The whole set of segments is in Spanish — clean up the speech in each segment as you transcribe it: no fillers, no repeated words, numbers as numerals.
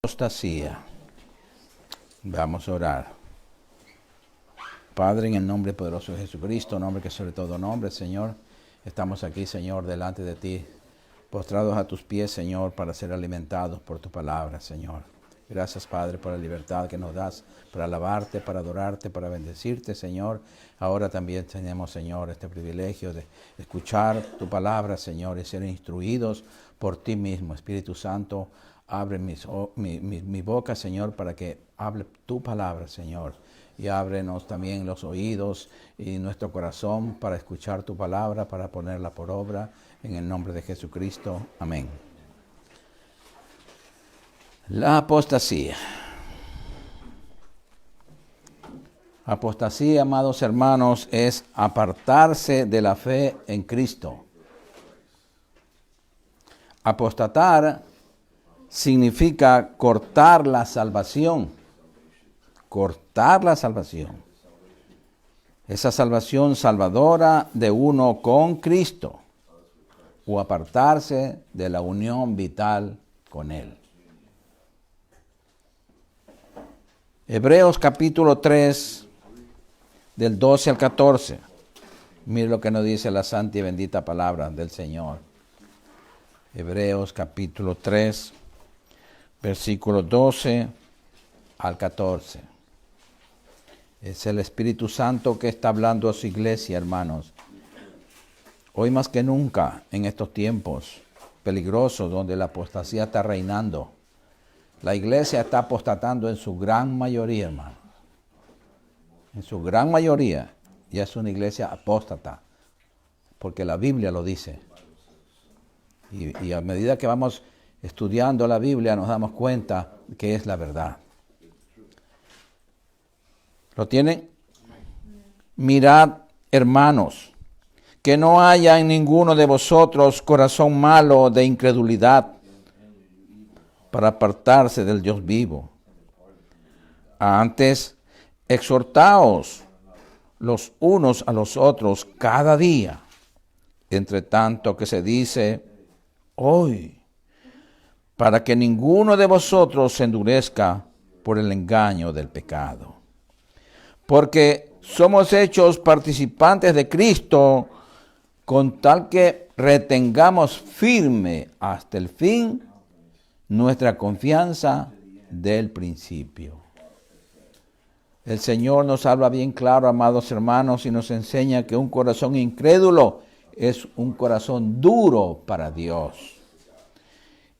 Apostasía. Vamos a orar. Padre, en el nombre poderoso de Jesucristo, nombre que sobre todo nombre, Señor, estamos aquí, Señor, delante de ti, postrados a tus pies, Señor, para ser alimentados por tu palabra, Señor. Gracias, Padre, por la libertad que nos das para alabarte, para adorarte, para bendecirte, Señor. Ahora también tenemos, Señor, este privilegio de escuchar tu palabra, Señor, y ser instruidos por ti mismo. Espíritu Santo, abre mi boca, Señor, para que hable tu palabra, Señor. Y ábrenos también los oídos y nuestro corazón para escuchar tu palabra, para ponerla por obra. En el nombre de Jesucristo. Amén. La apostasía. Apostasía, amados hermanos, es apartarse de la fe en Cristo. Apostatar significa cortar la salvación. Cortar la salvación. Esa salvación salvadora de uno con Cristo. O apartarse de la unión vital con Él. Hebreos capítulo 3, del 12 al 14. Mire lo que nos dice la santa y bendita palabra del Señor. Hebreos capítulo 3, versículo 12 al 14. Es el Espíritu Santo que está hablando a su iglesia, hermanos. Hoy más que nunca, en estos tiempos peligrosos donde la apostasía está reinando, la iglesia está apostatando en su gran mayoría, hermano. En su gran mayoría ya es una iglesia apóstata, porque la Biblia lo dice. Y a medida que vamos estudiando la Biblia nos damos cuenta que es la verdad. ¿Lo tienen? Mirad, hermanos, que no haya en ninguno de vosotros corazón malo de incredulidad para apartarse del Dios vivo. Antes, exhortaos los unos a los otros cada día, entre tanto que se dice hoy, para que ninguno de vosotros se endurezca por el engaño del pecado. Porque somos hechos participantes de Cristo, con tal que retengamos firme hasta el fin nuestra confianza del principio. El Señor nos habla bien claro, amados hermanos, y nos enseña que un corazón incrédulo es un corazón duro para Dios.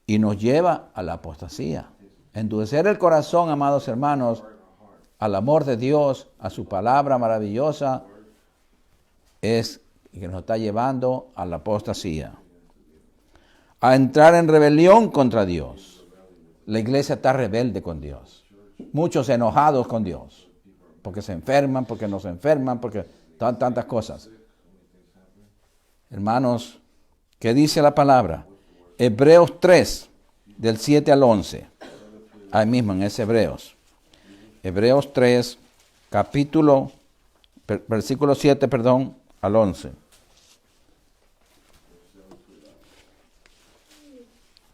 Y nos lleva a la apostasía. Endurecer el corazón, amados hermanos, al amor de Dios, a su palabra maravillosa, es que nos está llevando a la apostasía. A entrar en rebelión contra Dios. La iglesia está rebelde con Dios. Muchos enojados con Dios. Porque se enferman, porque no se enferman, porque tantas cosas. Hermanos, ¿qué dice la palabra? Hebreos 3, del 7 al 11. Ahí mismo en ese Hebreos. Hebreos 3, versículo 7, al 11.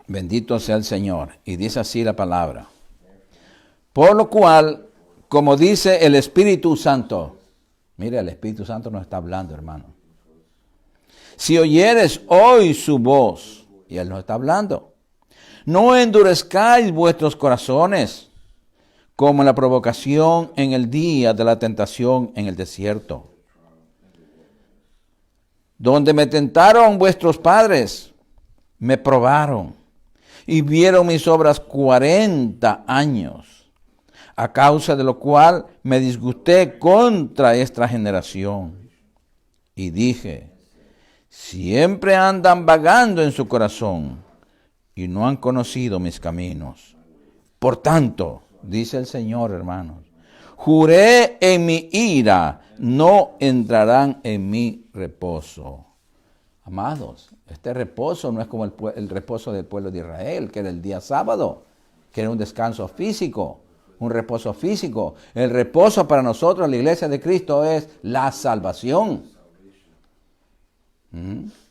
Bendito sea el Señor. Y dice así la palabra. Por lo cual, como dice el Espíritu Santo. Mire, el Espíritu Santo nos está hablando, hermano. Si oyeres hoy su voz, y Él nos está hablando, no endurezcáis vuestros corazones, como en la provocación en el día de la tentación en el desierto, donde me tentaron vuestros padres, me probaron, y vieron mis obras 40 años, a causa de lo cual me disgusté contra esta generación. Y dije, siempre andan vagando en su corazón, y no han conocido mis caminos. Por tanto, dice el Señor, hermanos, juré en mi ira, no entrarán en mi reposo. Amados, este reposo no es como el reposo del pueblo de Israel, que era el día sábado, que era un descanso físico, un reposo físico. El reposo para nosotros, la iglesia de Cristo, es la salvación.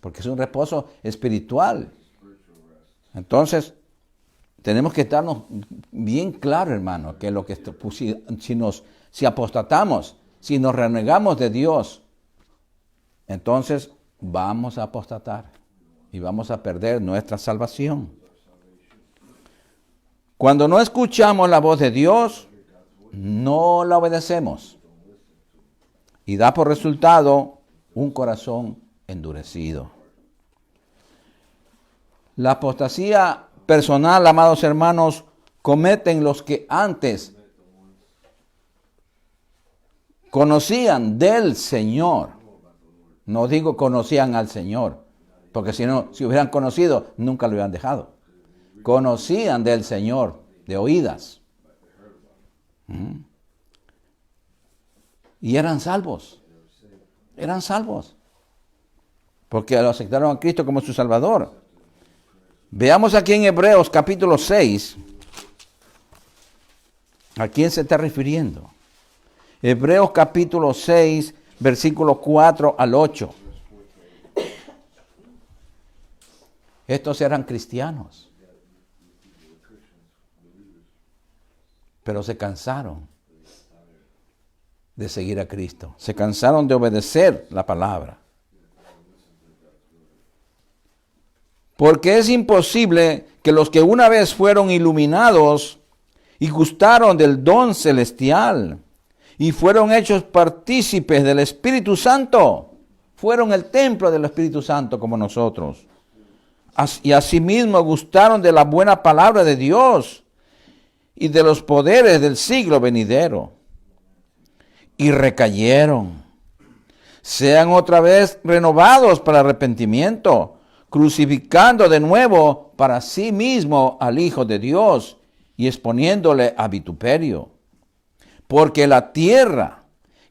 Porque es un reposo espiritual. Entonces, tenemos que estarnos bien claro, hermano, que lo que si apostatamos, si nos renegamos de Dios, entonces vamos a apostatar y vamos a perder nuestra salvación. Cuando no escuchamos la voz de Dios, no la obedecemos y da por resultado un corazón endurecido. La apostasía personal, amados hermanos, cometen los que antes conocían del Señor. No digo conocían al Señor, porque si hubieran conocido, nunca lo hubieran dejado. Conocían del Señor, de oídas. Y eran salvos. Eran salvos. Porque lo aceptaron a Cristo como su Salvador. Veamos aquí en Hebreos capítulo 6. ¿A quién se está refiriendo? Hebreos capítulo 6, versículos 4 al 8. Estos eran cristianos. Pero se cansaron de seguir a Cristo. Se cansaron de obedecer la palabra. Porque es imposible que los que una vez fueron iluminados y gustaron del don celestial y fueron hechos partícipes del Espíritu Santo, fueron el templo del Espíritu Santo como nosotros. Y asimismo gustaron de la buena palabra de Dios y de los poderes del siglo venidero. Y recayeron. Sean otra vez renovados para arrepentimiento, crucificando de nuevo para sí mismo al Hijo de Dios y exponiéndole a vituperio. Porque la tierra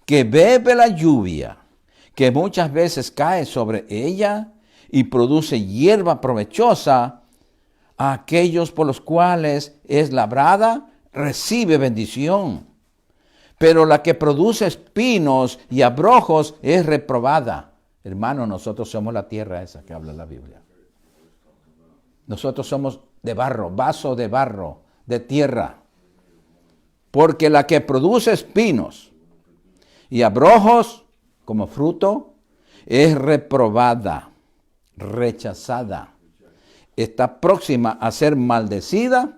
que bebe la lluvia, que muchas veces cae sobre ella y produce hierba provechosa, a aquellos por los cuales es labrada, recibe bendición. Pero la que produce espinos y abrojos es reprobada. Hermano, nosotros somos la tierra esa que habla la Biblia. Nosotros somos de barro, vaso de barro, de tierra. Porque la que produce espinos y abrojos como fruto es reprobada, rechazada. Está próxima a ser maldecida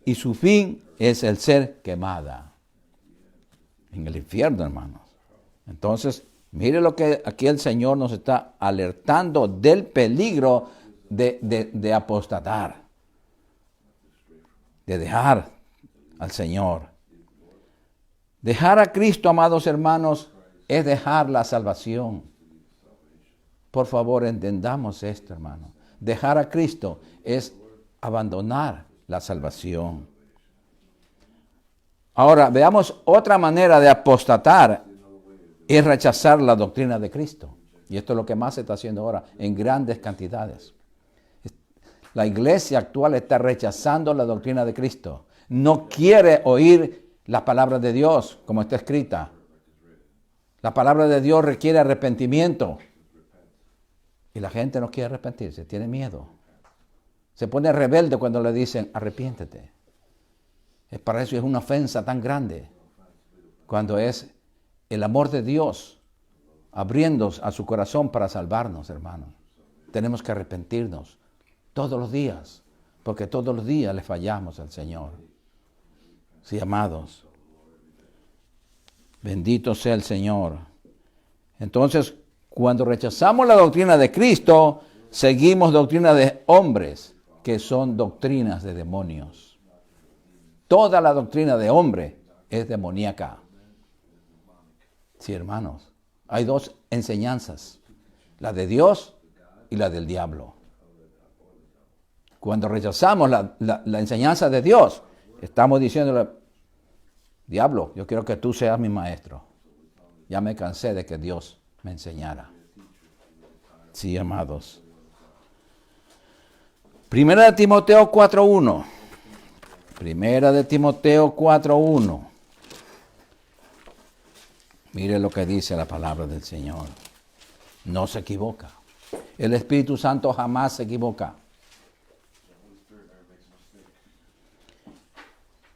y su fin es el ser quemada. En el infierno, hermanos. Entonces, mire lo que aquí el Señor nos está alertando del peligro de apostatar, de dejar al Señor. Dejar a Cristo, amados hermanos, es dejar la salvación. Por favor, entendamos esto, hermano. Dejar a Cristo es abandonar la salvación. Ahora, veamos otra manera de apostatar, es rechazar la doctrina de Cristo. Y esto es lo que más se está haciendo ahora, en grandes cantidades. La iglesia actual está rechazando la doctrina de Cristo. No quiere oír la palabra de Dios como está escrita. La palabra de Dios requiere arrepentimiento. Y la gente no quiere arrepentirse, tiene miedo. Se pone rebelde cuando le dicen, arrepiéntete. Para eso es una ofensa tan grande. Cuando es el amor de Dios abriendo a su corazón para salvarnos, hermanos. Tenemos que arrepentirnos todos los días, porque todos los días le fallamos al Señor. Sí, amados. Bendito sea el Señor. Entonces, cuando rechazamos la doctrina de Cristo, seguimos doctrina de hombres, que son doctrinas de demonios. Toda la doctrina de hombre es demoníaca. Sí, hermanos. Hay dos enseñanzas, la de Dios y la del diablo. Cuando rechazamos la enseñanza de Dios, estamos diciéndole, diablo, yo quiero que tú seas mi maestro. Ya me cansé de que Dios me enseñara. Sí, amados. Primera de Timoteo 4:1. Primera de Timoteo 4:1. Mire lo que dice la palabra del Señor. No se equivoca. El Espíritu Santo jamás se equivoca.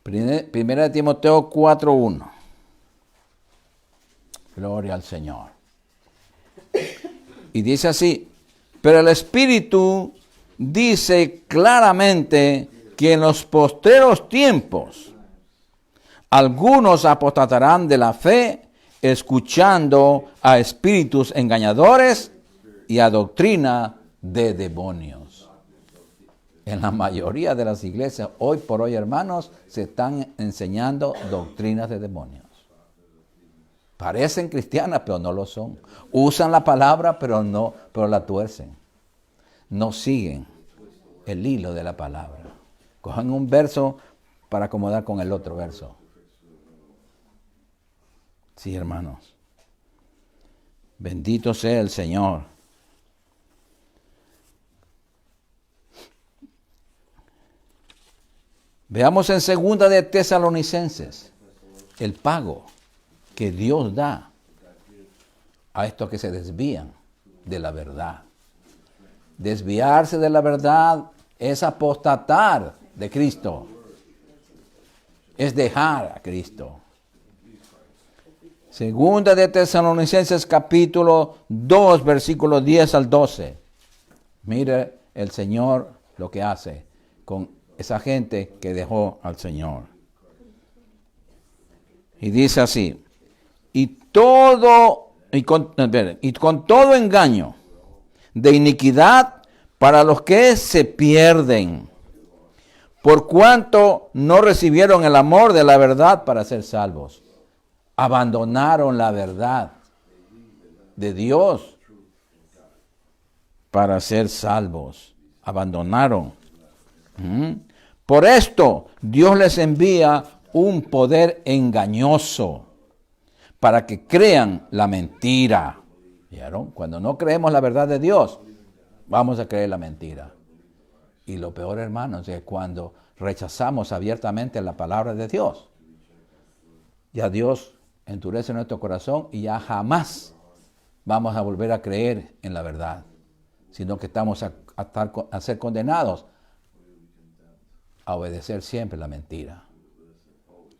Primera de Timoteo 4:1. Gloria al Señor. Y dice así: pero el Espíritu dice claramente que en los postreros tiempos algunos apostatarán de la fe, escuchando a espíritus engañadores y a doctrina de demonios. En la mayoría de las iglesias, hoy por hoy, hermanos, se están enseñando doctrinas de demonios. Parecen cristianas, pero no lo son. Usan la palabra, pero la tuercen. No siguen el hilo de la palabra. Cogen un verso para acomodar con el otro verso. Sí, hermanos. Bendito sea el Señor. Veamos en 2 de Tesalonicenses el pago que Dios da a estos que se desvían de la verdad. Desviarse de la verdad es apostatar de Cristo. Es dejar a Cristo. 2 de Tesalonicenses capítulo 2, versículos 10 al 12. Mire el Señor lo que hace con esa gente que dejó al Señor. Y dice así: y con todo engaño de iniquidad para los que se pierden, por cuanto no recibieron el amor de la verdad para ser salvos. Abandonaron la verdad de Dios para ser salvos. Abandonaron. Por esto Dios les envía un poder engañoso para que crean la mentira. ¿Vieron? Cuando no creemos la verdad de Dios, vamos a creer la mentira. Y lo peor, hermanos, es cuando rechazamos abiertamente la palabra de Dios. Ya Dios endurece nuestro corazón y ya jamás vamos a volver a creer en la verdad, sino que estamos a ser condenados a obedecer siempre la mentira.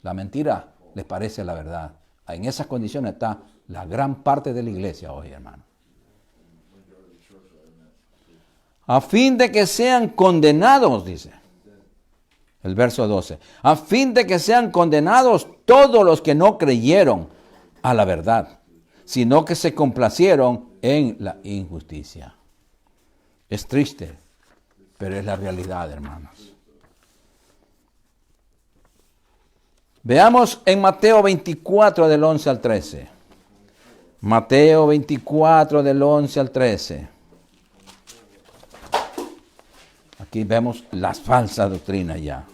La mentira les parece la verdad. En esas condiciones está la gran parte de la iglesia hoy, hermano. A fin de que sean condenados, dice el verso 12, a fin de que sean condenados todos los que no creyeron a la verdad, sino que se complacieron en la injusticia. Es triste, pero es la realidad, hermanos. Veamos en Mateo 24 del 11 al 13. Mateo 24 del 11 al 13. Aquí vemos las falsas doctrinas ya.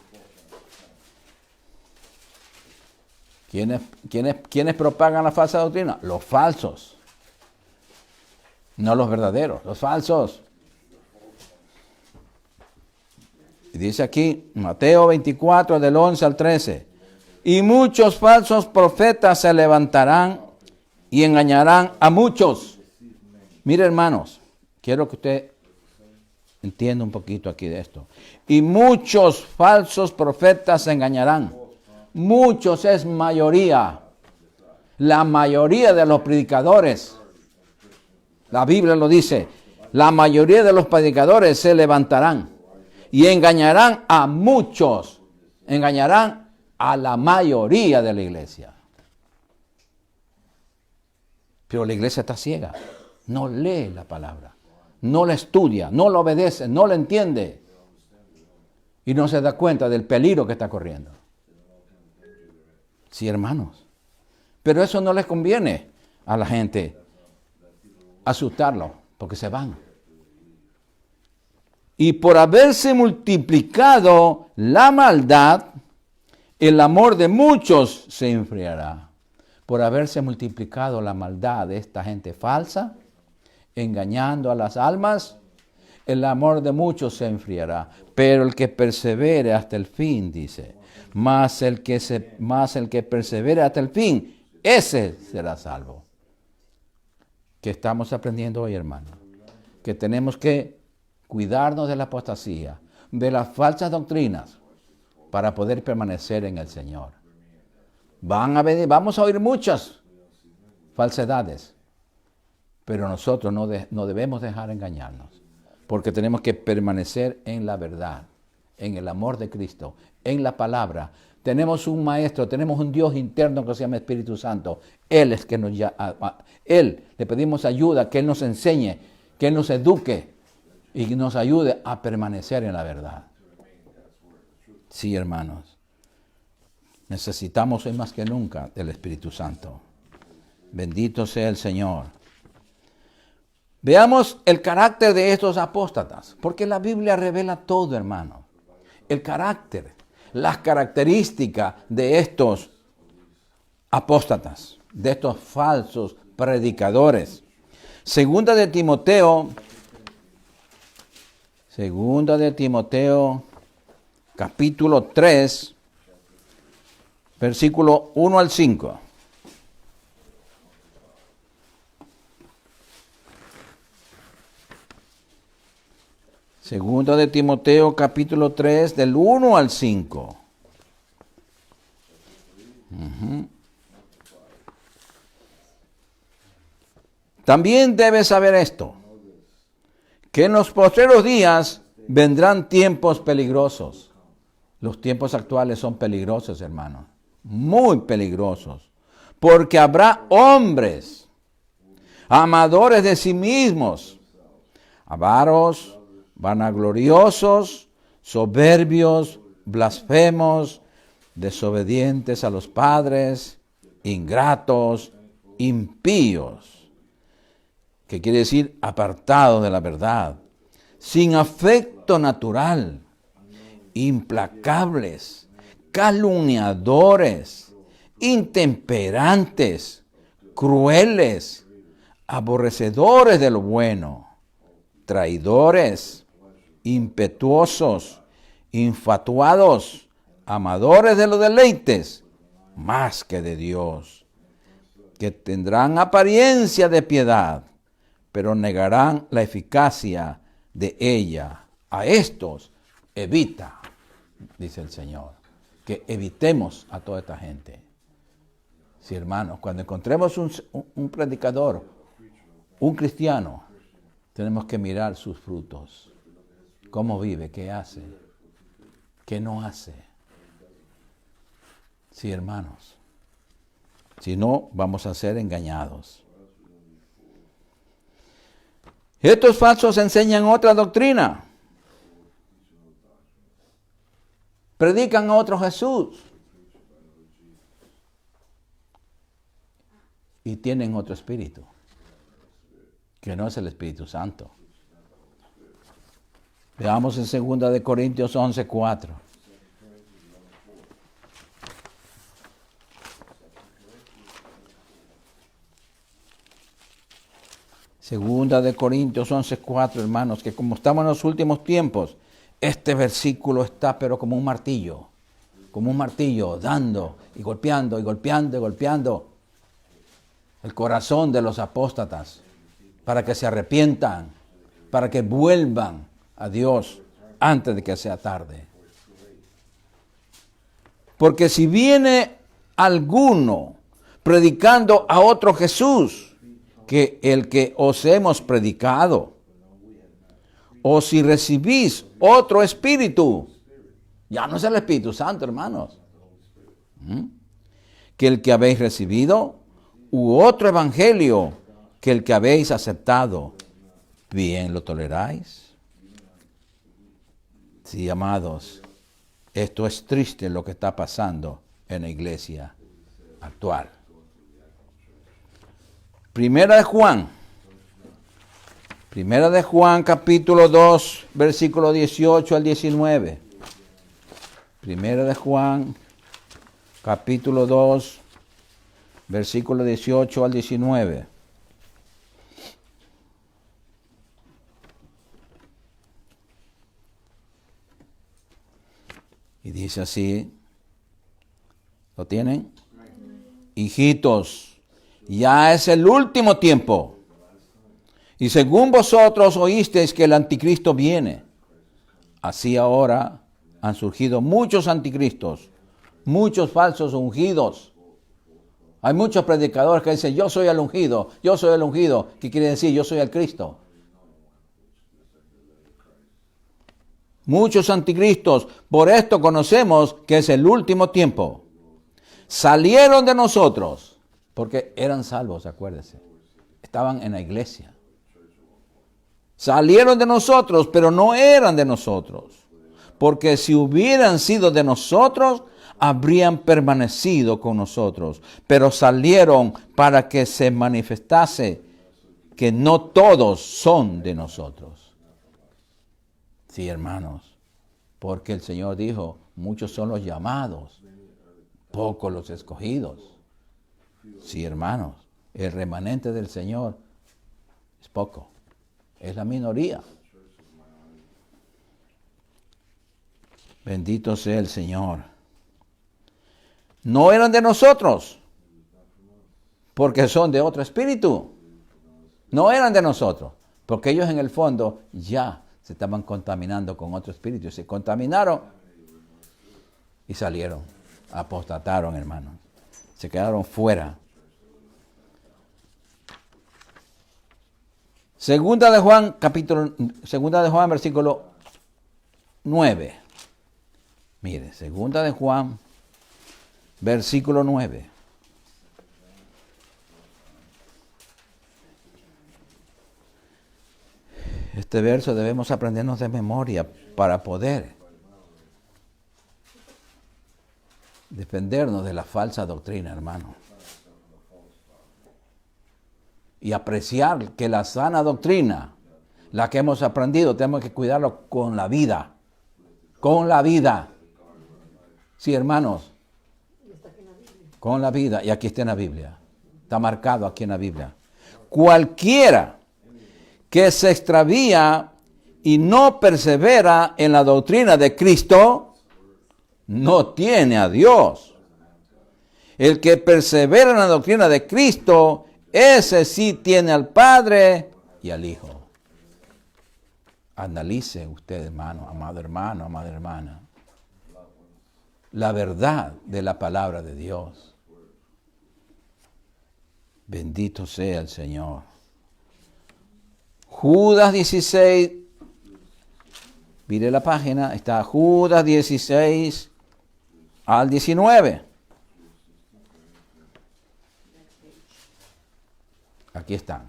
¿Quiénes propagan la falsa doctrina? Los falsos. No los verdaderos, los falsos. Y dice aquí, Mateo 24 del 11 al 13. Y muchos falsos profetas se levantarán y engañarán a muchos. Mire, hermanos, quiero que usted entienda un poquito aquí de esto. Y muchos falsos profetas se engañarán. Muchos es mayoría. La mayoría de los predicadores, la Biblia lo dice, la mayoría de los predicadores se levantarán y engañarán a muchos. Engañarán a la mayoría de la iglesia. Pero la iglesia está ciega. No lee la palabra. No la estudia. No la obedece. No la entiende. Y no se da cuenta del peligro que está corriendo. Sí, hermanos. Pero eso no les conviene a la gente asustarlo, porque se van. Y por haberse multiplicado la maldad, el amor de muchos se enfriará. Por haberse multiplicado la maldad de esta gente falsa, engañando a las almas, el amor de muchos se enfriará. Pero el que persevere hasta el fin, dice, más el que persevere hasta el fin, ese será salvo. ¿Qué estamos aprendiendo hoy, hermano? Que tenemos que cuidarnos de la apostasía, de las falsas doctrinas, para poder permanecer en el Señor. Vamos a oír muchas falsedades, pero nosotros no debemos dejar engañarnos, porque tenemos que permanecer en la verdad, en el amor de Cristo, en la palabra. Tenemos un maestro, tenemos un Dios interno que se llama Espíritu Santo. Él es que Él le pedimos ayuda, que Él nos enseñe, que Él nos eduque y nos ayude a permanecer en la verdad. Sí, hermanos, necesitamos hoy más que nunca del Espíritu Santo. Bendito sea el Señor. Veamos el carácter de estos apóstatas, porque la Biblia revela todo, hermano. El carácter, las características de estos apóstatas, de estos falsos predicadores. Segunda de Timoteo, capítulo 3, versículo 1 al 5. Segunda de Timoteo, capítulo 3, del 1 al 5. También debes saber esto, que en los postreros días vendrán tiempos peligrosos. Los tiempos actuales son peligrosos, hermanos, muy peligrosos, porque habrá hombres amadores de sí mismos, avaros, vanagloriosos, soberbios, blasfemos, desobedientes a los padres, ingratos, impíos, que quiere decir apartados de la verdad, sin afecto natural, implacables, calumniadores, intemperantes, crueles, aborrecedores de lo bueno, traidores, impetuosos, infatuados, amadores de los deleites, más que de Dios, que tendrán apariencia de piedad, pero negarán la eficacia de ella. A estos evita, dice el Señor, que evitemos a toda esta gente. Sí, hermanos, cuando encontremos un predicador, un cristiano, tenemos que mirar sus frutos. ¿Cómo vive? ¿Qué hace? ¿Qué no hace? Sí, hermanos. Si no, vamos a ser engañados. Estos falsos enseñan otra doctrina. Predican a otro Jesús. Y tienen otro espíritu, que no es el Espíritu Santo. Veamos en 2 de Corintios 11:4. Segunda de Corintios 11:4, hermanos, que como estamos en los últimos tiempos, este versículo está pero como un martillo, dando y golpeando y golpeando y golpeando el corazón de los apóstatas, para que se arrepientan, para que vuelvan a Dios antes de que sea tarde. Porque si viene alguno predicando a otro Jesús que el que os hemos predicado, o si recibís otro espíritu, ya no es el Espíritu Santo, hermanos, que el que habéis recibido, u otro evangelio que el que habéis aceptado, ¿bien lo toleráis? Sí, amados, esto es triste lo que está pasando en la iglesia actual. Primera de Juan, capítulo 2, versículo 18 al 19. Primera de Juan, capítulo 2, versículo 18 al 19. Y dice así, ¿lo tienen? Hijitos, ya es el último tiempo. Y según vosotros oísteis que el anticristo viene, así ahora han surgido muchos anticristos, muchos falsos ungidos. Hay muchos predicadores que dicen, yo soy el ungido, yo soy el ungido. ¿Qué quiere decir? Yo soy el Cristo. Muchos anticristos. Por esto conocemos que es el último tiempo. Salieron de nosotros, porque eran salvos, acuérdense. Estaban en la iglesia. Salieron de nosotros, pero no eran de nosotros. Porque si hubieran sido de nosotros, habrían permanecido con nosotros. Pero salieron para que se manifestase que no todos son de nosotros. Sí, hermanos, porque el Señor dijo, muchos son los llamados, pocos los escogidos. Sí, hermanos, el remanente del Señor es poco, es la minoría. Bendito sea el Señor. No eran de nosotros, porque son de otro espíritu. No eran de nosotros, porque ellos en el fondo ya se estaban contaminando con otro espíritu. Se contaminaron y salieron, apostataron, hermanos. Se quedaron fuera. Segunda de Juan, versículo 9. Mire, Segunda de Juan, versículo 9. Este verso debemos aprendernos de memoria para poder defendernos de la falsa doctrina, hermano. Y apreciar que la sana doctrina, la que hemos aprendido, tenemos que cuidarlo con la vida. Con la vida. Sí, hermanos. Con la vida. Y aquí está en la Biblia. Está marcado aquí en la Biblia. Cualquiera que se extravía y no persevera en la doctrina de Cristo, no tiene a Dios. El que persevera en la doctrina de Cristo, ese sí tiene al Padre y al Hijo. Analice usted, hermano, amada hermana, la verdad de la palabra de Dios. Bendito sea el Señor. Judas 16, mire la página, está Judas 16 al 19. Aquí están.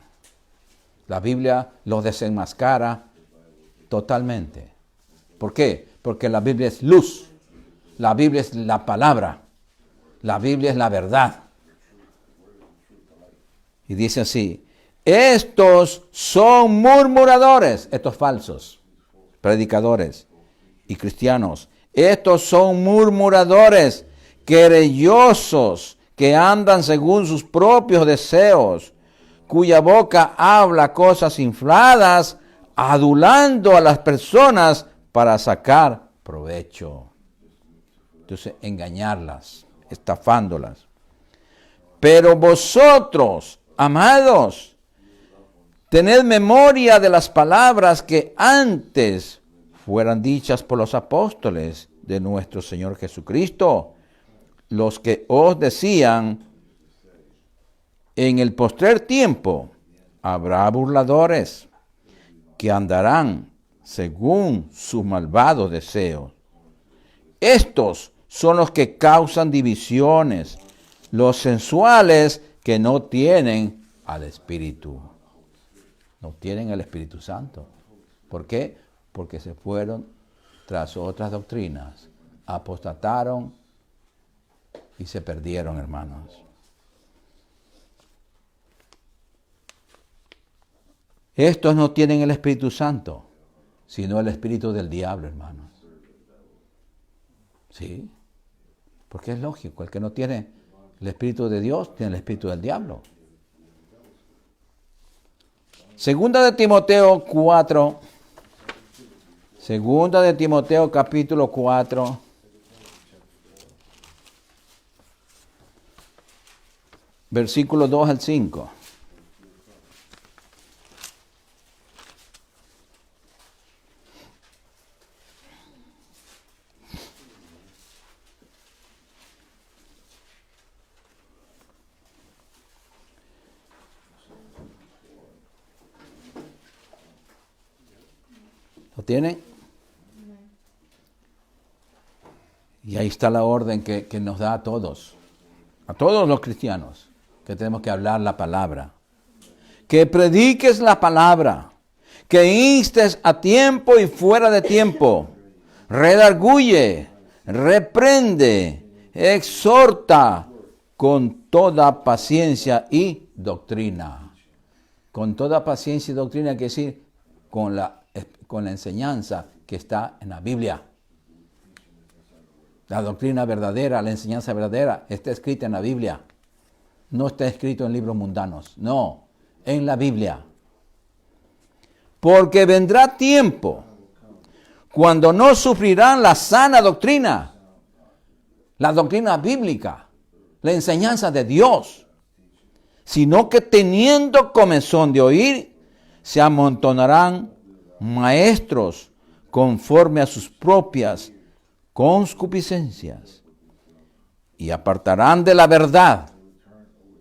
La Biblia los desenmascara totalmente. ¿Por qué? Porque la Biblia es luz. La Biblia es la palabra. La Biblia es la verdad. Y dice así, estos son murmuradores, estos falsos predicadores y cristianos. Estos son murmuradores, querellosos, que andan según sus propios deseos, cuya boca habla cosas infladas, adulando a las personas para sacar provecho. Entonces, engañarlas, estafándolas. Pero vosotros, amados, tened memoria de las palabras que antes fueran dichas por los apóstoles de nuestro Señor Jesucristo, los que os decían, en el postrer tiempo habrá burladores que andarán según sus malvados deseos. Estos son los que causan divisiones, los sensuales que no tienen al Espíritu. No tienen el Espíritu Santo. ¿Por qué? Porque se fueron tras otras doctrinas, apostataron y se perdieron, hermanos. Estos no tienen el Espíritu Santo, sino el espíritu del diablo, hermanos. ¿Sí? Porque es lógico, el que no tiene el Espíritu de Dios tiene el espíritu del diablo. Segunda de Timoteo 4. Segunda de Timoteo capítulo 4. Versículos 2 al 5. ¿Lo tienen? Y ahí está la orden que nos da a todos los cristianos, que tenemos que hablar la palabra. Que prediques la palabra, que instes a tiempo y fuera de tiempo, redarguye, reprende, exhorta con toda paciencia y doctrina. Con toda paciencia y doctrina quiere decir con la enseñanza que está en la Biblia. La doctrina verdadera, la enseñanza verdadera está escrita en la Biblia. No está escrito en libros mundanos, no, en la Biblia. Porque vendrá tiempo cuando no sufrirán la sana doctrina, la doctrina bíblica, la enseñanza de Dios, sino que teniendo comezón de oír, se amontonarán maestros conforme a sus propias concupiscencias y apartarán de la verdad,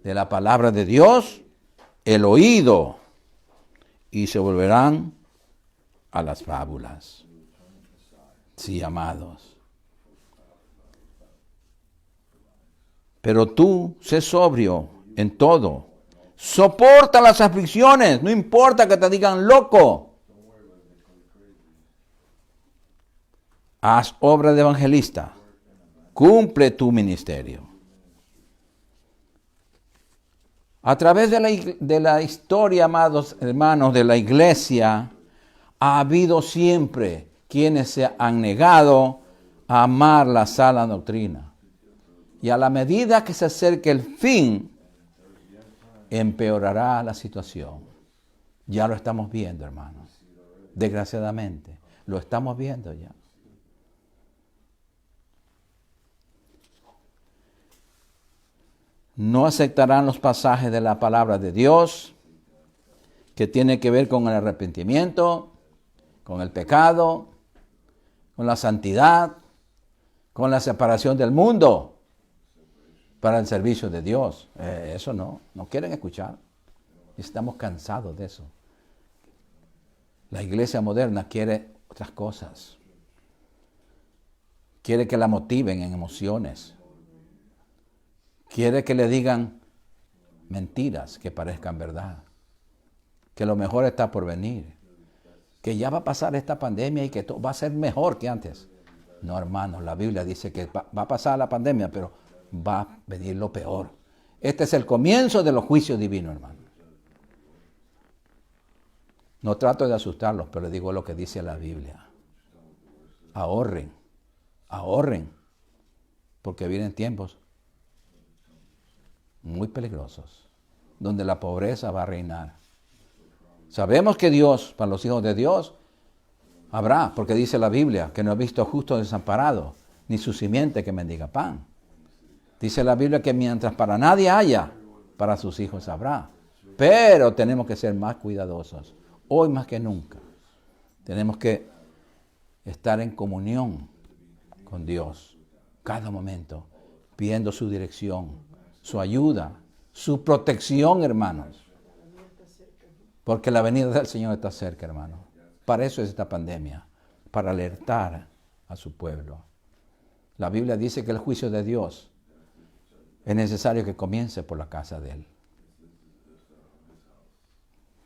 de la palabra de Dios, el oído y se volverán a las fábulas. Sí, amados. Pero tú, sé sobrio en todo. Soporta las aflicciones, no importa que te digan loco. Haz obra de evangelista. Cumple tu ministerio. A través de la historia, amados hermanos, de la iglesia, ha habido siempre quienes se han negado a amar la sana doctrina. Y a la medida que se acerque el fin, empeorará la situación. Ya lo estamos viendo, hermanos. Desgraciadamente, lo estamos viendo ya. No aceptarán los pasajes de la palabra de Dios que tiene que ver con el arrepentimiento, con el pecado, con la santidad, con la separación del mundo para el servicio de Dios. Eso no quieren escuchar. Estamos cansados de eso. La iglesia moderna quiere otras cosas. Quiere que la motiven en emociones. Quiere que le digan mentiras que parezcan verdad. Que lo mejor está por venir. Que ya va a pasar esta pandemia y que todo va a ser mejor que antes. No, hermanos, la Biblia dice que va a pasar la pandemia, pero va a venir lo peor. Este es el comienzo de los juicios divinos, hermanos. No trato de asustarlos, pero digo lo que dice la Biblia. Ahorren, porque vienen tiempos muy peligrosos, donde la pobreza va a reinar. Sabemos que Dios, para los hijos de Dios, habrá, porque dice la Biblia, que no ha visto justo desamparado, ni su simiente que mendiga pan. Dice la Biblia que mientras para nadie haya, para sus hijos habrá. Pero tenemos que ser más cuidadosos, hoy más que nunca. Tenemos que estar en comunión con Dios, cada momento, pidiendo su dirección, su ayuda, su protección, hermanos. Porque la venida del Señor está cerca, hermanos. Para eso es esta pandemia, para alertar a su pueblo. La Biblia dice que el juicio de Dios es necesario que comience por la casa de Él.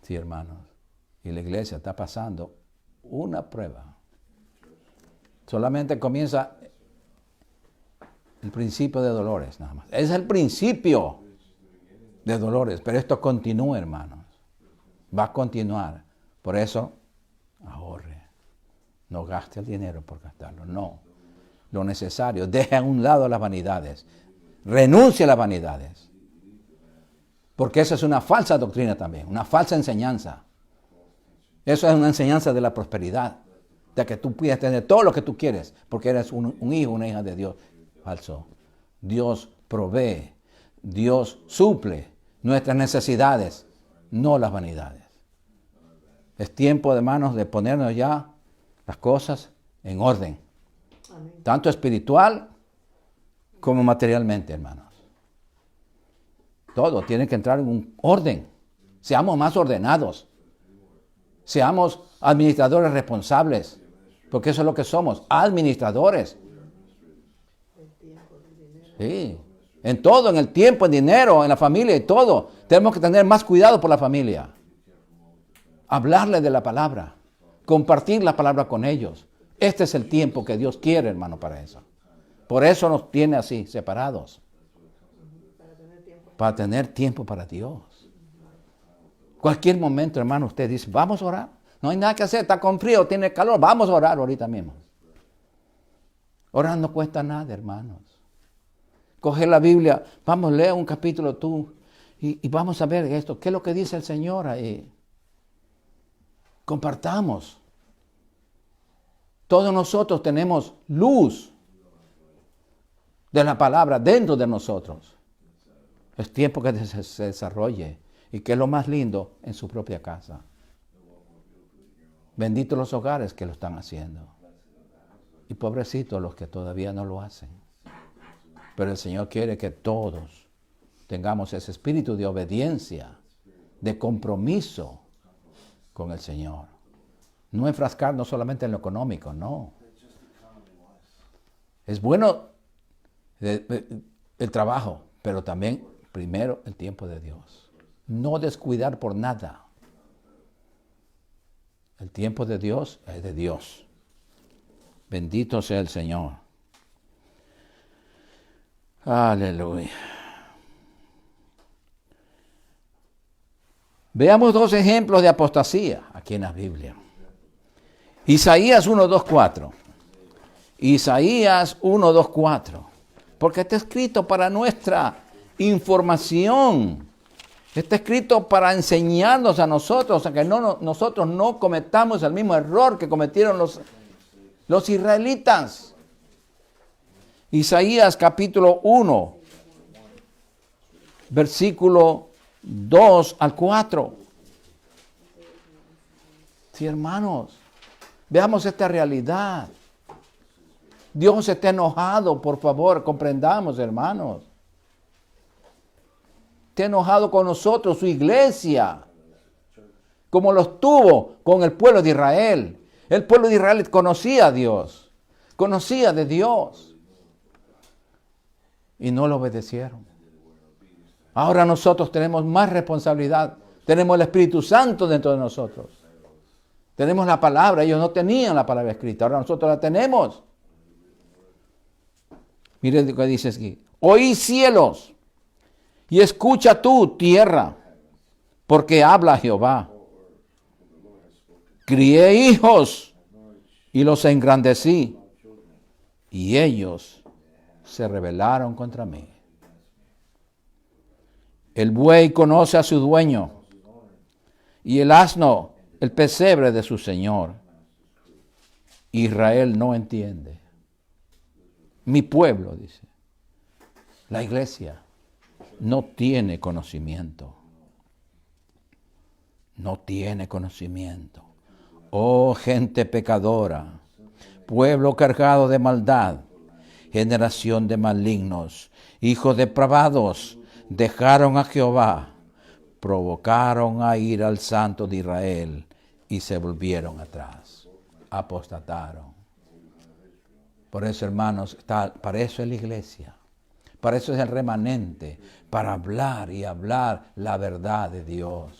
Sí, hermanos. Y la iglesia está pasando una prueba. Solamente comienza el principio de dolores, nada más. Es el principio de dolores, pero esto continúa, hermanos. Va a continuar. Por eso, ahorre. No gaste el dinero por gastarlo, no. Lo necesario. Deje a un lado las vanidades. Renuncie a las vanidades. Porque esa es una falsa doctrina también, una falsa enseñanza. Eso es una enseñanza de la prosperidad, de que tú puedes tener todo lo que tú quieres, porque eres un hijo, una hija de Dios. Falso. Dios provee, Dios suple nuestras necesidades, no las vanidades. Es tiempo, hermanos, de ponernos ya las cosas en orden. Amén. Tanto espiritual como materialmente, hermanos. Todo tiene que entrar en un orden. Seamos más ordenados. Seamos administradores responsables, porque eso es lo que somos, administradores. Sí, en todo, en el tiempo, en dinero, en la familia y todo. Tenemos que tener más cuidado por la familia. Hablarle de la palabra, compartir la palabra con ellos. Este es el tiempo que Dios quiere, hermano, para eso. Por eso nos tiene así, separados. Para tener tiempo para Dios. Cualquier momento, hermano, usted dice, vamos a orar. No hay nada que hacer, está con frío, tiene calor, vamos a orar ahorita mismo. Orar no cuesta nada, hermanos. Coger la Biblia, vamos, lee un capítulo tú y vamos a ver esto. ¿Qué es lo que dice el Señor ahí? Compartamos. Todos nosotros tenemos luz de la palabra dentro de nosotros. Es tiempo que se desarrolle y que es lo más lindo en su propia casa. Benditos los hogares que lo están haciendo. Y pobrecitos los que todavía no lo hacen. Pero el Señor quiere que todos tengamos ese espíritu de obediencia, de compromiso con el Señor. No enfrascarnos solamente en lo económico, no. Es bueno el trabajo, pero también primero el tiempo de Dios. No descuidar por nada. El tiempo de Dios es de Dios. Bendito sea el Señor. Aleluya. Veamos dos ejemplos de apostasía aquí en la Biblia. Isaías 1, 2, 4. Isaías 1, 2, 4. Porque está escrito para nuestra información. Está escrito para enseñarnos a nosotros, a que nosotros no cometamos el mismo error que cometieron los israelitas. Isaías capítulo 1, versículo 2 al 4. Sí, hermanos, veamos esta realidad. Dios está enojado, por favor, comprendamos, hermanos. Está enojado con nosotros, su iglesia, como lo estuvo con el pueblo de Israel. El pueblo de Israel conocía a Dios, conocía de Dios, y no lo obedecieron. Ahora nosotros tenemos más responsabilidad, tenemos el Espíritu Santo dentro de nosotros. Tenemos la palabra, ellos no tenían la palabra escrita, ahora nosotros la tenemos. Miren lo que dice aquí. Oí cielos y escucha tú, tierra, porque habla Jehová. Crié hijos y los engrandecí, y ellos se rebelaron contra mí. El buey conoce a su dueño, y el asno el pesebre de su señor. Israel no entiende. Mi pueblo, dice, la iglesia, no tiene conocimiento. No tiene conocimiento. Oh gente pecadora, pueblo cargado de maldad, generación de malignos, hijos depravados, dejaron a Jehová, provocaron a ir al Santo de Israel y se volvieron atrás, apostataron. Por eso, hermanos, para eso es la iglesia, para eso es el remanente, para hablar y hablar la verdad de Dios.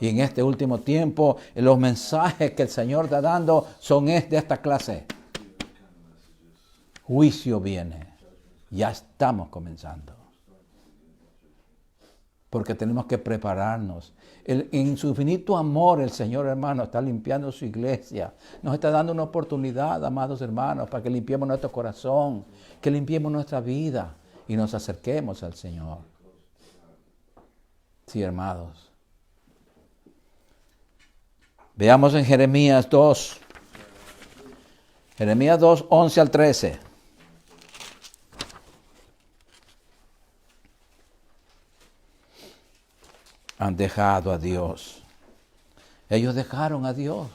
Y en este último tiempo, los mensajes que el Señor está dando son de esta clase. Juicio viene, ya estamos comenzando. Porque tenemos que prepararnos. En su infinito amor, el Señor, hermano, está limpiando su iglesia. Nos está dando una oportunidad, amados hermanos, para que limpiemos nuestro corazón, que limpiemos nuestra vida y nos acerquemos al Señor. Sí, hermanos. Veamos en Jeremías 2. Jeremías 2, 11 al 13. Han dejado a Dios. Ellos dejaron a Dios.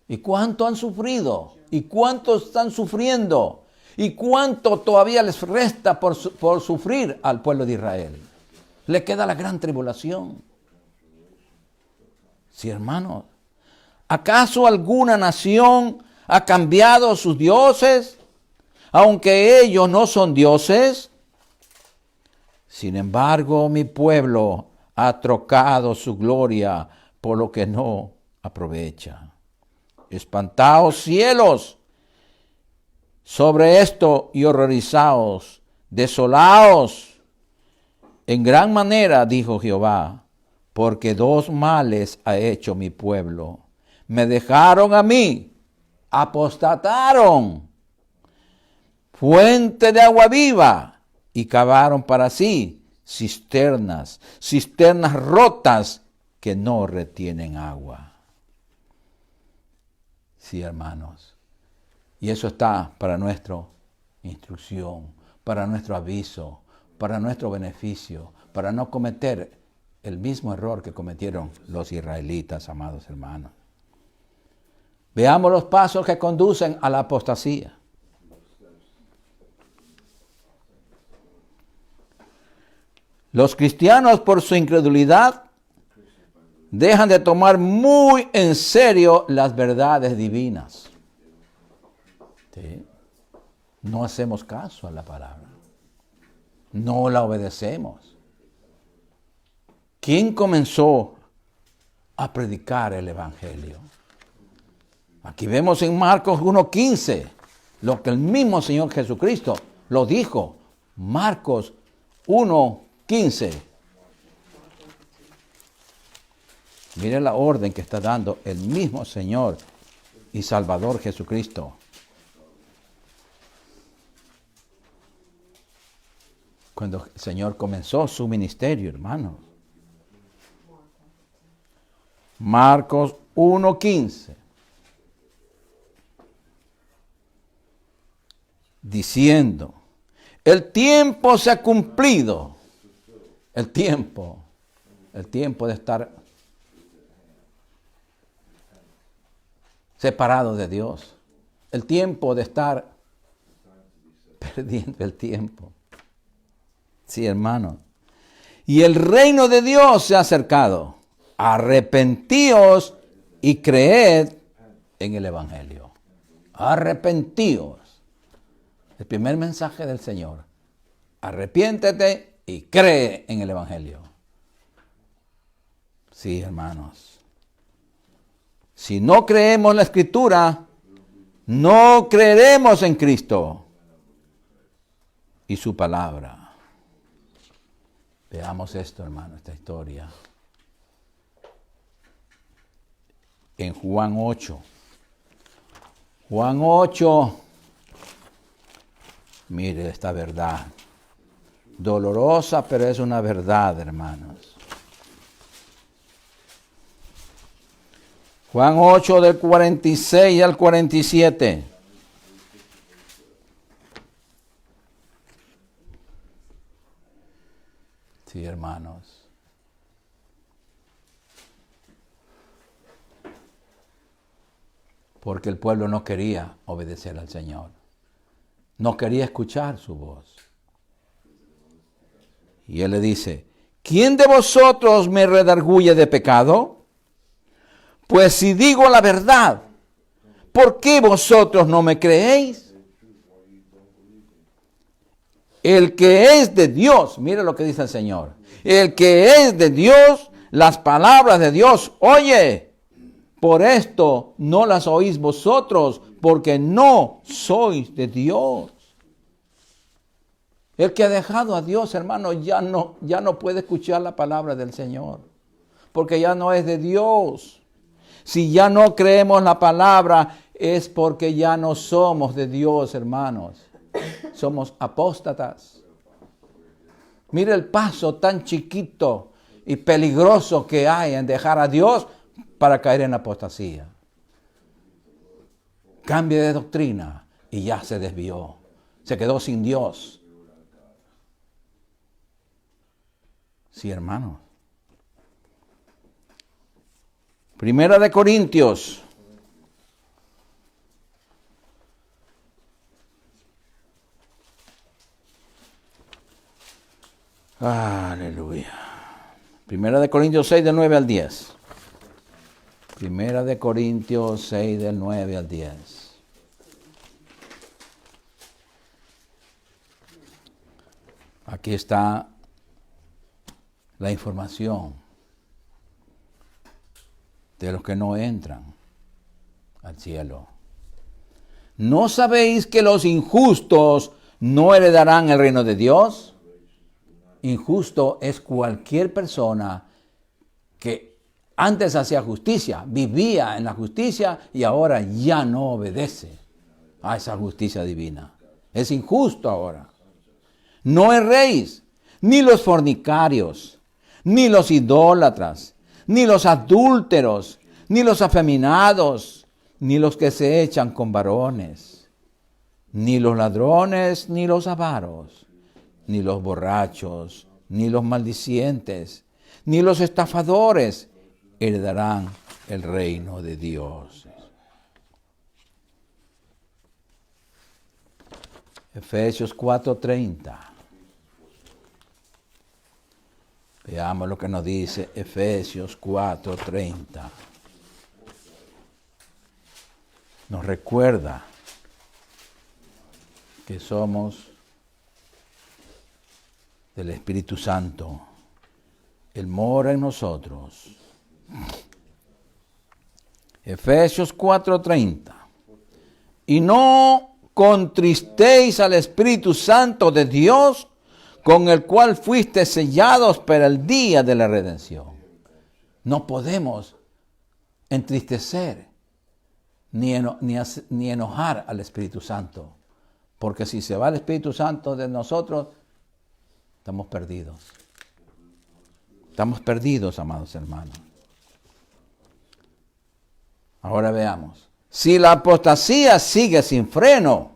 ¿Y cuánto han sufrido? ¿Y cuánto están sufriendo? ¿Y cuánto todavía les resta por sufrir al pueblo de Israel? Le queda la gran tribulación. Sí, hermanos. ¿Acaso alguna nación ha cambiado sus dioses, aunque ellos no son dioses? Sin embargo, mi pueblo ha trocado su gloria por lo que no aprovecha. Espantaos cielos sobre esto y horrorizaos, desolaos en gran manera, dijo Jehová, porque dos males ha hecho mi pueblo. Me dejaron a mí, apostataron, fuente de agua viva, y cavaron para sí cisternas rotas que no retienen agua. Sí, hermanos. Y eso está para nuestra instrucción, para nuestro aviso, para nuestro beneficio, para no cometer el mismo error que cometieron los israelitas, amados hermanos. Veamos los pasos que conducen a la apostasía. Los cristianos, por su incredulidad, dejan de tomar muy en serio las verdades divinas. ¿Sí? No hacemos caso a la palabra. No la obedecemos. ¿Quién comenzó a predicar el Evangelio? Aquí vemos en Marcos 1:15 lo que el mismo Señor Jesucristo lo dijo. Marcos 1:15. Mire la orden que está dando el mismo Señor y Salvador Jesucristo. Cuando el Señor comenzó su ministerio, hermanos. Marcos 1:15. Diciendo, el tiempo se ha cumplido. El tiempo de estar separado de Dios. El tiempo de estar perdiendo el tiempo. Sí, hermano. Y el reino de Dios se ha acercado. Arrepentíos y creed en el Evangelio. Arrepentíos. El primer mensaje del Señor. Arrepiéntete y cree en el Evangelio. Sí, hermanos. Si no creemos la Escritura, no creeremos en Cristo y su palabra. Veamos esto, hermano, esta historia. En Juan 8. Juan 8. Mire esta verdad. Dolorosa, pero es una verdad, hermanos. Juan 8 del 46 al 47. Sí, hermanos. Porque el pueblo no quería obedecer al Señor. No quería escuchar su voz. Y Él le dice, ¿quién de vosotros me redarguye de pecado? Pues si digo la verdad, ¿por qué vosotros no me creéis? El que es de Dios, mire lo que dice el Señor. El que es de Dios, las palabras de Dios, oye. Por esto no las oís vosotros, porque no sois de Dios. El que ha dejado a Dios, hermano, ya no puede escuchar la palabra del Señor, porque ya no es de Dios. Si ya no creemos la palabra, es porque ya no somos de Dios, hermanos. Somos apóstatas. Mire el paso tan chiquito y peligroso que hay en dejar a Dios para caer en apostasía. Cambia de doctrina y ya se desvió. Se quedó sin Dios. Sí, hermano. Primera de Corintios. Aleluya. Primera de Corintios 6, del 9 al 10. Primera de Corintios 6, del 9 al 10. Aquí está la información de los que no entran al cielo. ¿No sabéis que los injustos no heredarán el reino de Dios? Injusto es cualquier persona que antes hacía justicia, vivía en la justicia y ahora ya no obedece a esa justicia divina. Es injusto ahora. No erréis, ni los fornicarios, ni los idólatras, ni los adúlteros, ni los afeminados, ni los que se echan con varones, ni los ladrones, ni los avaros, ni los borrachos, ni los maldicientes, ni los estafadores heredarán el reino de Dios. Efesios 4:30. Veamos lo que nos dice Efesios 4:30. Nos recuerda que somos del Espíritu Santo. Él mora en nosotros. Efesios 4:30. Y no contristéis al Espíritu Santo de Dios, con el cual fuiste sellados para el día de la redención. No podemos entristecer ni enojar al Espíritu Santo, porque si se va el Espíritu Santo de nosotros, estamos perdidos. Estamos perdidos, amados hermanos. Ahora veamos. Si la apostasía sigue sin freno,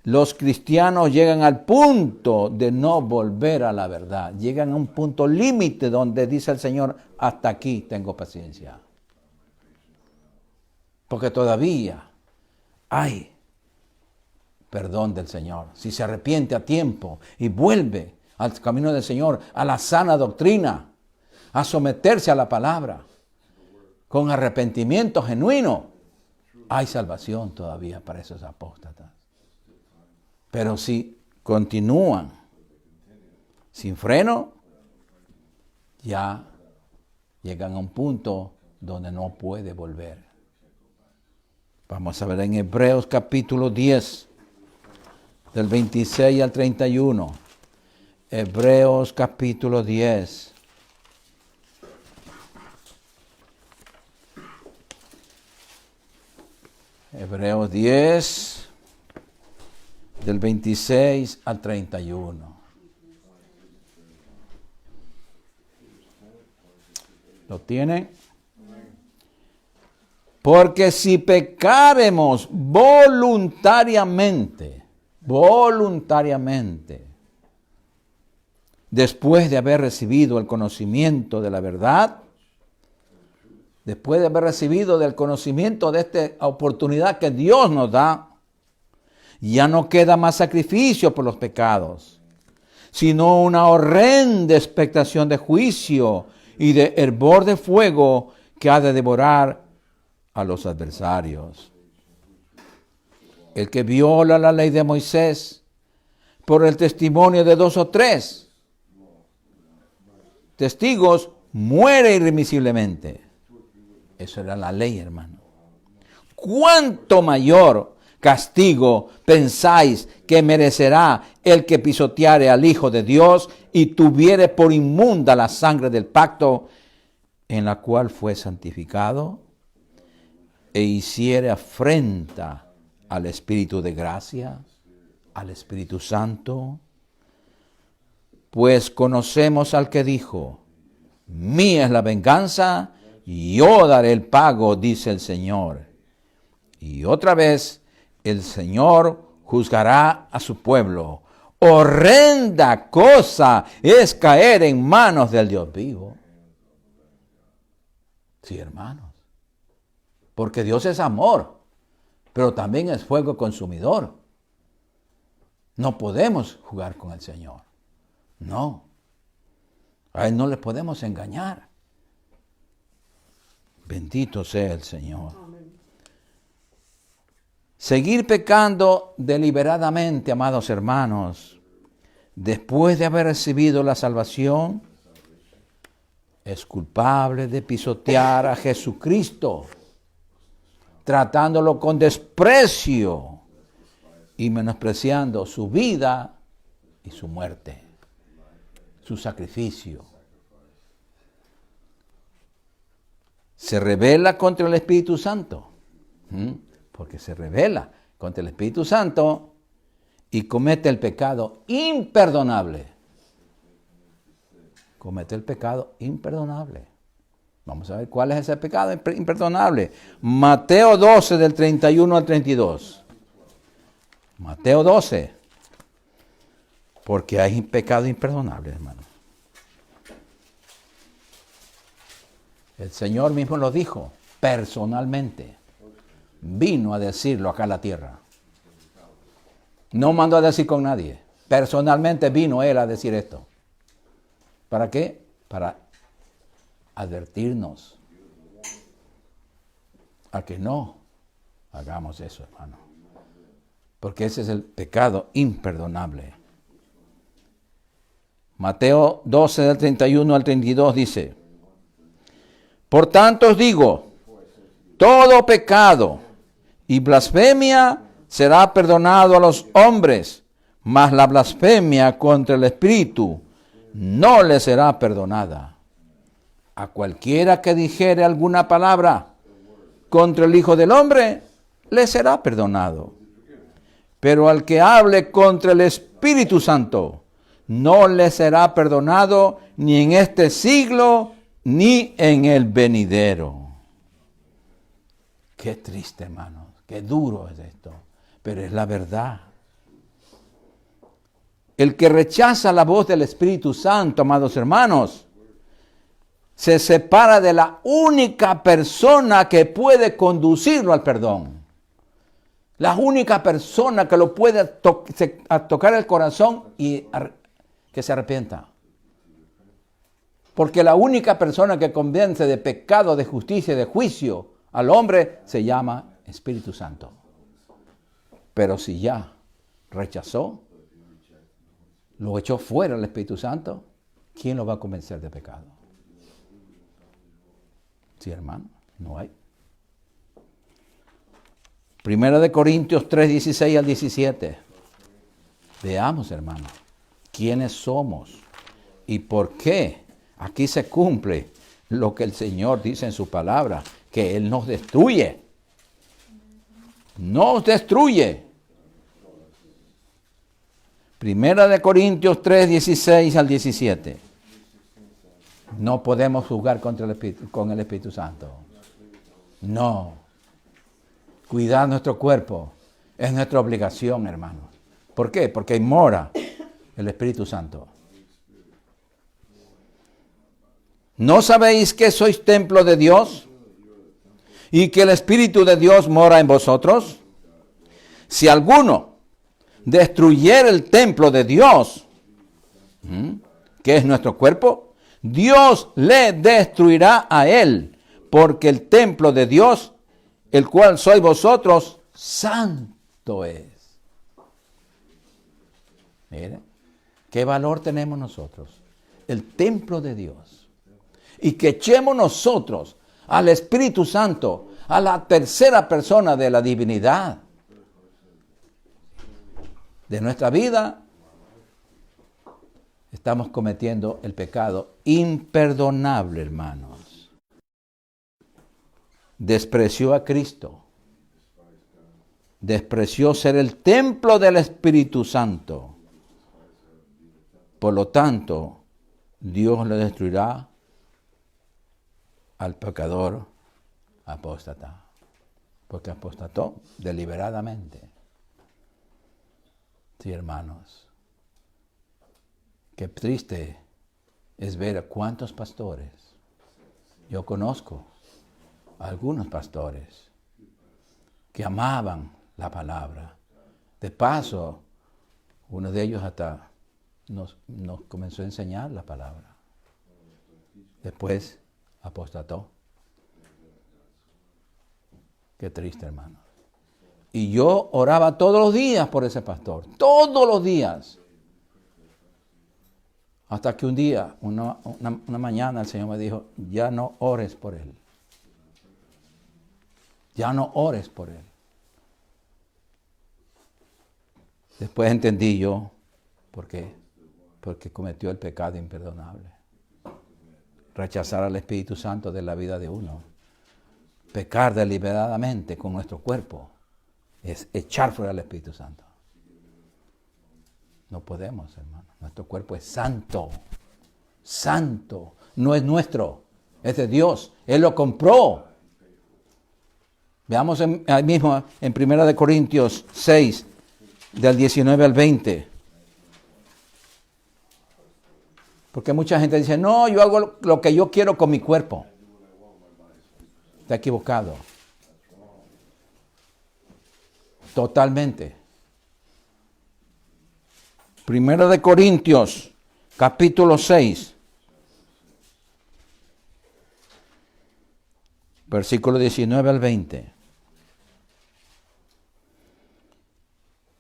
los cristianos llegan al punto de no volver a la verdad. Llegan a un punto límite donde dice el Señor, hasta aquí tengo paciencia. Porque todavía hay perdón del Señor. Si se arrepiente a tiempo y vuelve al camino del Señor, a la sana doctrina, a someterse a la palabra, con arrepentimiento genuino, hay salvación todavía para esos apóstatas. Pero si continúan sin freno, ya llegan a un punto donde no puede volver. Vamos a ver en Hebreos capítulo 10, del 26 al 31. Hebreos capítulo 10. Hebreos 10, del 26 al 31. ¿Lo tienen? Porque si pecáremos voluntariamente, después de haber recibido el conocimiento de la verdad, después de haber recibido del conocimiento de esta oportunidad que Dios nos da, ya no queda más sacrificio por los pecados, sino una horrenda expectación de juicio y de hervor de fuego que ha de devorar a los adversarios. El que viola la ley de Moisés por el testimonio de 2 o 3 testigos muere irremisiblemente. Eso era la ley, hermano. ¿Cuánto mayor castigo pensáis que merecerá el que pisoteare al Hijo de Dios y tuviere por inmunda la sangre del pacto en la cual fue santificado e hiciere afrenta al Espíritu de gracia, al Espíritu Santo? Pues conocemos al que dijo, mía es la venganza, yo daré el pago, dice el Señor. Y otra vez, el Señor juzgará a su pueblo. Horrenda cosa es caer en manos del Dios vivo. Sí, hermanos. Porque Dios es amor, pero también es fuego consumidor. No podemos jugar con el Señor. No. A Él no le podemos engañar. Bendito sea el Señor. Seguir pecando deliberadamente, amados hermanos, después de haber recibido la salvación, es culpable de pisotear a Jesucristo, tratándolo con desprecio y menospreciando su vida y su muerte, su sacrificio. Se rebela contra el Espíritu Santo, porque se rebela contra el Espíritu Santo y comete el pecado imperdonable. Comete el pecado imperdonable. Vamos a ver cuál es ese pecado imperdonable. Mateo 12, del 31 al 32. Mateo 12. Porque hay pecado imperdonable, hermano. El Señor mismo lo dijo personalmente. Vino a decirlo acá en la tierra. No mandó a decir con nadie. Personalmente vino Él a decir esto. ¿Para qué? Para advertirnos a que no hagamos eso, hermano. Porque ese es el pecado imperdonable. Mateo 12, del 31 al 32 dice: Por tanto os digo, todo pecado y blasfemia será perdonado a los hombres, mas la blasfemia contra el Espíritu no le será perdonada. A cualquiera que dijere alguna palabra contra el Hijo del Hombre, le será perdonado. Pero al que hable contra el Espíritu Santo, no le será perdonado ni en este siglo, ni en el venidero. Qué triste, hermanos, qué duro es esto, pero es la verdad. El que rechaza la voz del Espíritu Santo, amados hermanos, se separa de la única persona que puede conducirlo al perdón. La única persona que lo puede tocar el corazón y que se arrepienta. Porque la única persona que convence de pecado, de justicia y de juicio al hombre se llama Espíritu Santo. Pero si ya rechazó, lo echó fuera el Espíritu Santo, ¿quién lo va a convencer de pecado? Sí, hermano, no hay. Primera de Corintios 3, 16 al 17. Veamos, hermano, quiénes somos y por qué aquí se cumple lo que el Señor dice en su palabra, que Él nos destruye. Nos destruye. Primera de Corintios 3, 16 al 17. No podemos jugar con el Espíritu Santo. No. Cuidar nuestro cuerpo es nuestra obligación, hermanos. ¿Por qué? Porque mora el Espíritu Santo. ¿No sabéis que sois templo de Dios y que el Espíritu de Dios mora en vosotros? Si alguno destruyera el templo de Dios, que es nuestro cuerpo, Dios le destruirá a él, porque el templo de Dios, el cual sois vosotros, santo es. Mire, ¿qué valor tenemos nosotros? El templo de Dios. Y que echemos nosotros al Espíritu Santo, a la tercera persona de la divinidad de nuestra vida, estamos cometiendo el pecado imperdonable, hermanos. Despreció a Cristo. Despreció ser el templo del Espíritu Santo. Por lo tanto, Dios le destruirá al pecador apóstata. Porque apostató deliberadamente. Sí, hermanos. Qué triste es ver a cuántos pastores. Yo conozco a algunos pastores que amaban la palabra. De paso, uno de ellos hasta nos comenzó a enseñar la palabra. Después apostató. Qué triste, hermano. Y yo oraba todos los días por ese pastor. Todos los días. Hasta que un día, una mañana, el Señor me dijo, ya no ores por él. Ya no ores por él. Después entendí yo por qué. Porque cometió el pecado imperdonable. Rechazar al Espíritu Santo de la vida de uno. Pecar deliberadamente con nuestro cuerpo es echar fuera al Espíritu Santo. No podemos, hermano. Nuestro cuerpo es santo. Santo. No es nuestro. Es de Dios. Él lo compró. Veamos ahí mismo en 1 Corintios 6, del 19 al 20. Porque mucha gente dice, no, yo hago lo que yo quiero con mi cuerpo. Está equivocado. Totalmente. 1 Corintios, capítulo 6, versículo 19 al 20.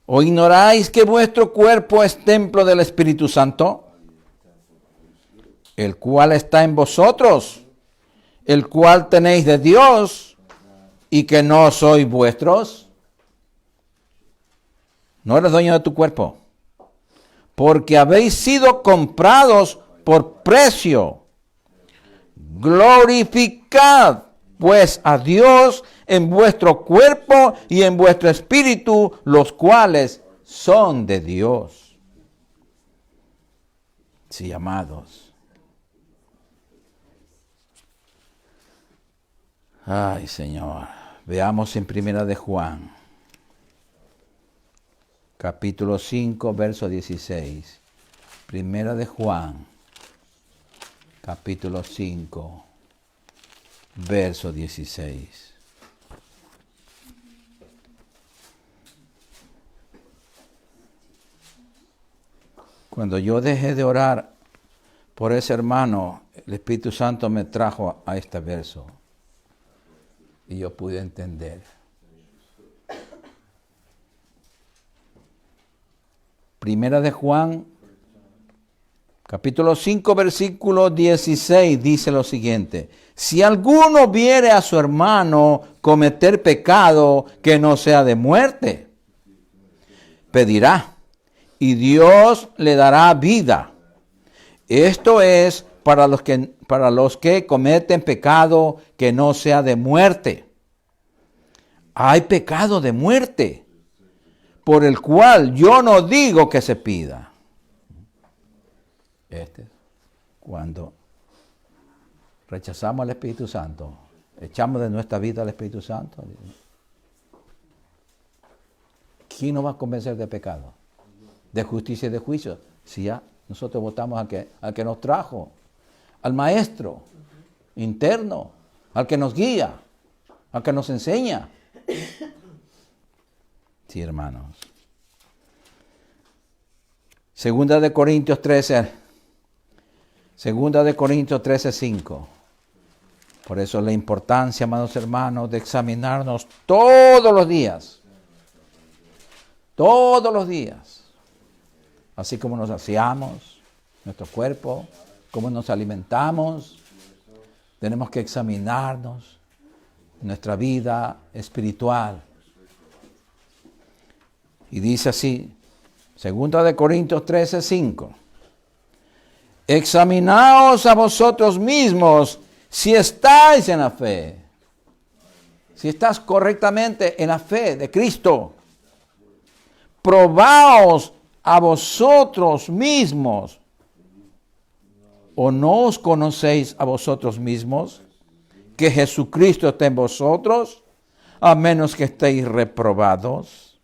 ¿O ignoráis que vuestro cuerpo es templo del Espíritu Santo, el cual está en vosotros, el cual tenéis de Dios, y que no sois vuestros? No eres dueño de tu cuerpo, porque habéis sido comprados por precio. Glorificad pues a Dios en vuestro cuerpo y en vuestro espíritu, los cuales son de Dios. Sí, amados. Ay, Señor. Veamos en 1 de Juan, capítulo 5, verso 16. 1 de Juan, capítulo 5, verso 16. Cuando yo dejé de orar por ese hermano, el Espíritu Santo me trajo a este verso. Y yo pude entender. Primera de Juan, capítulo 5, versículo 16, dice lo siguiente. Si alguno viere a su hermano cometer pecado que no sea de muerte, pedirá, y Dios le dará vida. Esto es para los que cometen pecado que no sea de muerte. Hay pecado de muerte, por el cual yo no digo que se pida. Cuando rechazamos al Espíritu Santo, echamos de nuestra vida al Espíritu Santo. ¿Quién nos va a convencer de pecado? De justicia y de juicio. Si ya nosotros votamos al que nos trajo, al maestro interno, al que nos guía, al que nos enseña. Sí, hermanos. Segunda de Corintios 13, 5. Por eso la importancia, amados hermanos, de examinarnos todos los días. Todos los días. Así como nos aseamos, nuestro cuerpo, cómo nos alimentamos. Tenemos que examinarnos nuestra vida espiritual. Y dice así, 2 Corintios 13, 5. Examinaos a vosotros mismos si estáis en la fe. Si estás correctamente en la fe de Cristo. Probaos a vosotros mismos. ¿O no os conocéis a vosotros mismos que Jesucristo está en vosotros, a menos que estéis reprobados?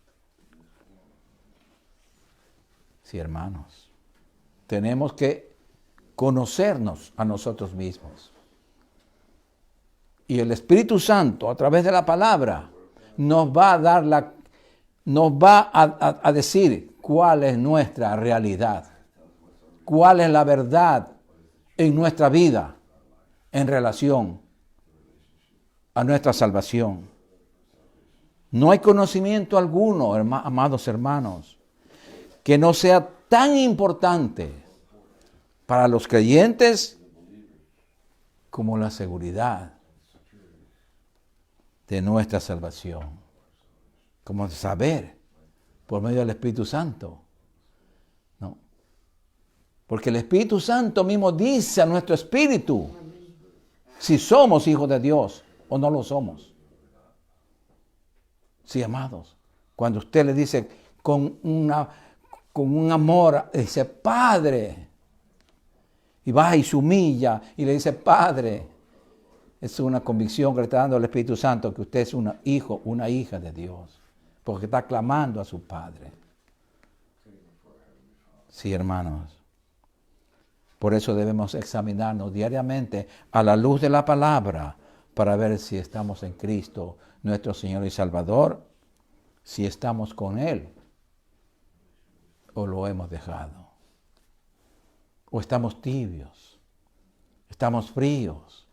Sí, hermanos, tenemos que conocernos a nosotros mismos. Y el Espíritu Santo, a través de la palabra, nos va a decir cuál es nuestra realidad, cuál es la verdad en nuestra vida en relación a nuestra salvación. No hay conocimiento alguno, amados hermanos, que no sea tan importante para los creyentes como la seguridad de nuestra salvación, como saber por medio del Espíritu Santo, ¿no? Porque el Espíritu Santo mismo dice a nuestro espíritu si somos hijos de Dios o no lo somos. Sí, amados, cuando usted le dice con un amor, dice Padre, y va y se humilla y le dice Padre, es una convicción que le está dando el Espíritu Santo que usted es un hijo, una hija de Dios, porque está clamando a su Padre. Sí, hermanos. Por eso debemos examinarnos diariamente a la luz de la palabra para ver si estamos en Cristo, nuestro Señor y Salvador, si estamos con Él o lo hemos dejado. O estamos tibios, estamos fríos.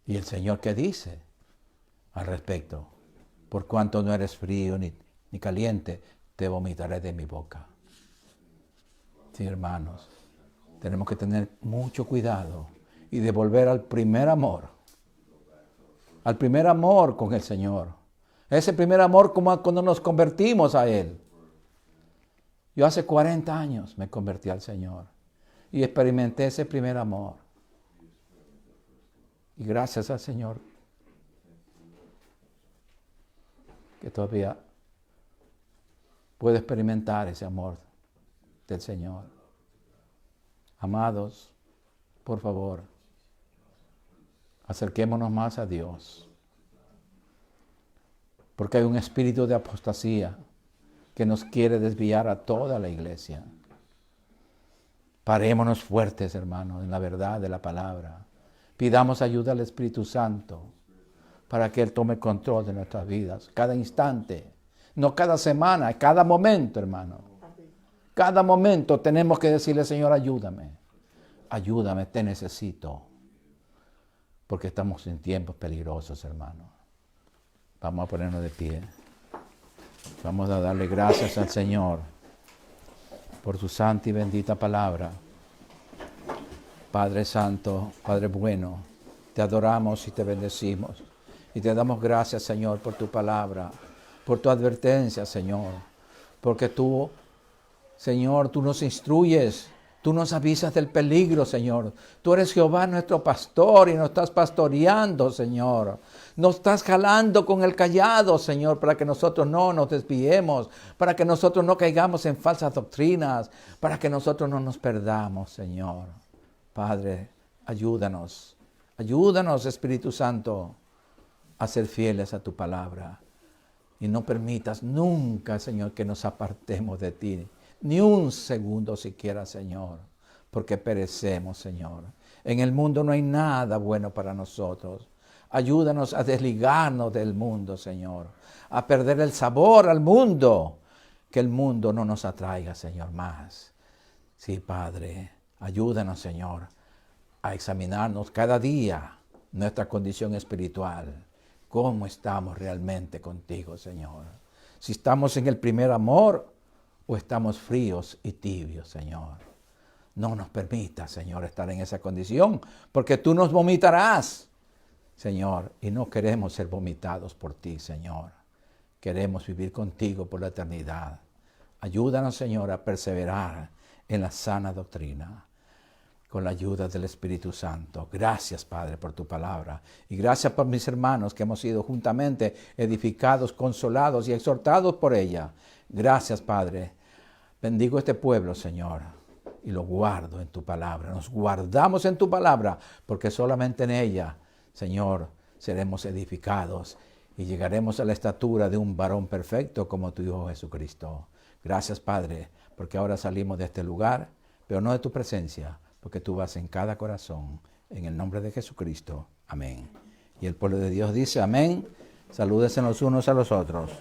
¿Y el Señor qué dice al respecto? Por cuanto no eres frío ni caliente, te vomitaré de mi boca. Sí, hermanos, tenemos que tener mucho cuidado y devolver al primer amor con el Señor. Ese primer amor como cuando nos convertimos a Él. Yo hace 40 años me convertí al Señor y experimenté ese primer amor. Y gracias al Señor que todavía puedo experimentar ese amor del Señor. Amados, por favor, acerquémonos más a Dios. Porque hay un espíritu de apostasía que nos quiere desviar a toda la iglesia. Parémonos fuertes, hermanos, en la verdad de la palabra. Pidamos ayuda al Espíritu Santo para que Él tome control de nuestras vidas, cada instante, no cada semana, cada momento, hermano. Cada momento tenemos que decirle, Señor, ayúdame, te necesito, porque estamos en tiempos peligrosos, hermano. Vamos a ponernos de pie. Vamos a darle gracias al Señor por su santa y bendita palabra. Padre Santo, Padre bueno, te adoramos y te bendecimos. Y te damos gracias, Señor, por tu palabra, por tu advertencia, Señor. Porque tú, Señor, tú nos instruyes, tú nos avisas del peligro, Señor. Tú eres Jehová nuestro pastor y nos estás pastoreando, Señor. Nos estás jalando con el cayado, Señor, para que nosotros no nos desviemos, para que nosotros no caigamos en falsas doctrinas, para que nosotros no nos perdamos, Señor. Padre, ayúdanos, Espíritu Santo, a ser fieles a tu palabra. Y no permitas nunca, Señor, que nos apartemos de ti. Ni un segundo siquiera, Señor, porque perecemos, Señor. En el mundo no hay nada bueno para nosotros. Ayúdanos a desligarnos del mundo, Señor. A perder el sabor al mundo. Que el mundo no nos atraiga, Señor, más. Sí, Padre, ayúdanos, Señor, a examinarnos cada día nuestra condición espiritual. ¿Cómo estamos realmente contigo, Señor? Si estamos en el primer amor o estamos fríos y tibios, Señor. No nos permita, Señor, estar en esa condición, porque tú nos vomitarás, Señor, y no queremos ser vomitados por ti, Señor. Queremos vivir contigo por la eternidad. Ayúdanos, Señor, a perseverar en la sana doctrina, con la ayuda del Espíritu Santo. Gracias, Padre, por tu palabra. Y gracias por mis hermanos que hemos sido juntamente edificados, consolados y exhortados por ella. Gracias, Padre. Bendigo este pueblo, Señor, y lo guardo en tu palabra. Nos guardamos en tu palabra, porque solamente en ella, Señor, seremos edificados y llegaremos a la estatura de un varón perfecto como tu Hijo Jesucristo. Gracias, Padre, porque ahora salimos de este lugar, pero no de tu presencia, porque tú vas en cada corazón. En el nombre de Jesucristo. Amén. Y el pueblo de Dios dice amén. Salúdense los unos a los otros.